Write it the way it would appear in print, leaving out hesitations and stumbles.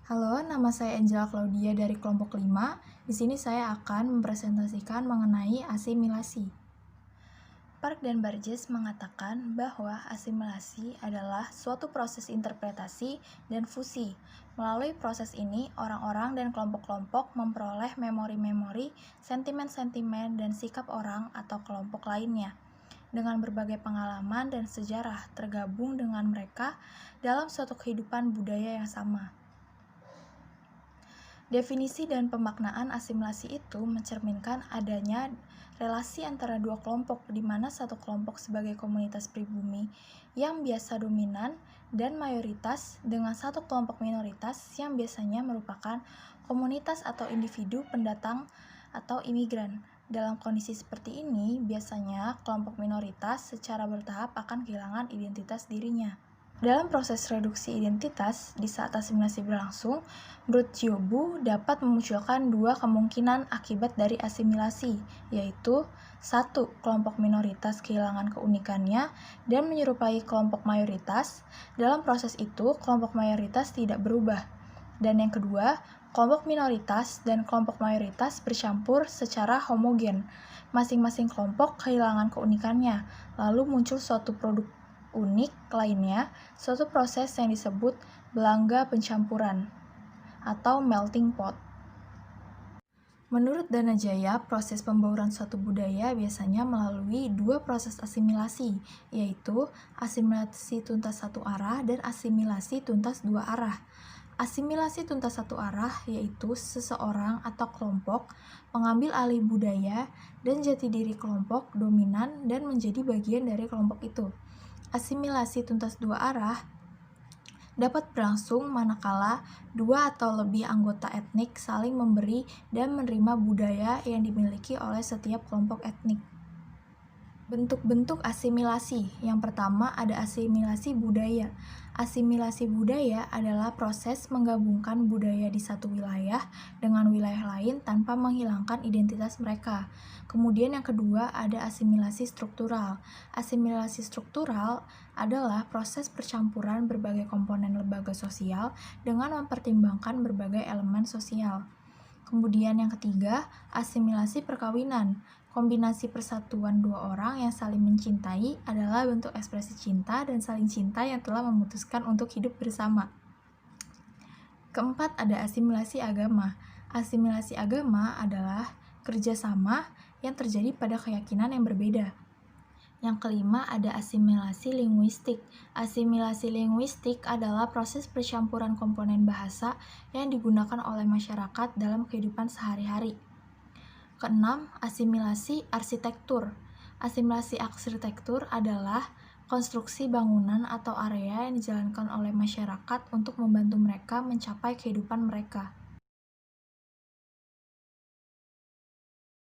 Halo, nama saya Angela Claudia dari kelompok 5. Di sini saya akan mempresentasikan mengenai asimilasi. Park dan Burgess mengatakan bahwa asimilasi adalah suatu proses interpretasi dan fusi. Melalui proses ini, orang-orang dan kelompok-kelompok memperoleh memori-memori, sentimen-sentimen, dan sikap orang atau kelompok lainnya dengan berbagai pengalaman dan sejarah tergabung dengan mereka dalam suatu kehidupan budaya yang sama. Definisi dan pemaknaan asimilasi itu mencerminkan adanya relasi antara dua kelompok, di mana satu kelompok sebagai komunitas pribumi yang biasa dominan dan mayoritas dengan satu kelompok minoritas yang biasanya merupakan komunitas atau individu pendatang atau imigran. Dalam kondisi seperti ini, biasanya kelompok minoritas secara bertahap akan kehilangan identitas dirinya. Dalam proses reduksi identitas, di saat asimilasi berlangsung, menurut Giobu dapat memunculkan dua kemungkinan akibat dari asimilasi, yaitu 1. Kelompok minoritas kehilangan keunikannya dan menyerupai kelompok mayoritas. Dalam proses itu, kelompok mayoritas tidak berubah. Dan yang kedua, kelompok minoritas dan kelompok mayoritas bercampur secara homogen. Masing-masing kelompok kehilangan keunikannya, lalu muncul suatu produk unik lainnya, suatu proses yang disebut belangga pencampuran atau melting pot. Menurut Danajaya, proses pembauran suatu budaya biasanya melalui dua proses asimilasi, yaitu asimilasi tuntas satu arah dan asimilasi tuntas dua arah. Asimilasi tuntas satu arah yaitu seseorang atau kelompok mengambil alih budaya dan jati diri kelompok dominan dan menjadi bagian dari kelompok itu. Asimilasi tuntas dua arah dapat berlangsung manakala dua atau lebih anggota etnik saling memberi dan menerima budaya yang dimiliki oleh setiap kelompok etnik. Bentuk-bentuk asimilasi. Yang pertama ada asimilasi budaya. Asimilasi budaya adalah proses menggabungkan budaya di satu wilayah dengan wilayah lain tanpa menghilangkan identitas mereka. Kemudian yang kedua ada asimilasi struktural. Asimilasi struktural adalah proses percampuran berbagai komponen lembaga sosial dengan mempertimbangkan berbagai elemen sosial. Kemudian yang ketiga, asimilasi perkawinan. Kombinasi persatuan dua orang yang saling mencintai adalah bentuk ekspresi cinta dan saling cinta yang telah memutuskan untuk hidup bersama. Keempat, ada asimilasi agama. Asimilasi agama adalah kerjasama yang terjadi pada keyakinan yang berbeda. Yang kelima, ada asimilasi linguistik. Asimilasi linguistik adalah proses percampuran komponen bahasa yang digunakan oleh masyarakat dalam kehidupan sehari-hari. Keenam, asimilasi arsitektur. Asimilasi arsitektur adalah konstruksi bangunan atau area yang dijalankan oleh masyarakat untuk membantu mereka mencapai kehidupan mereka.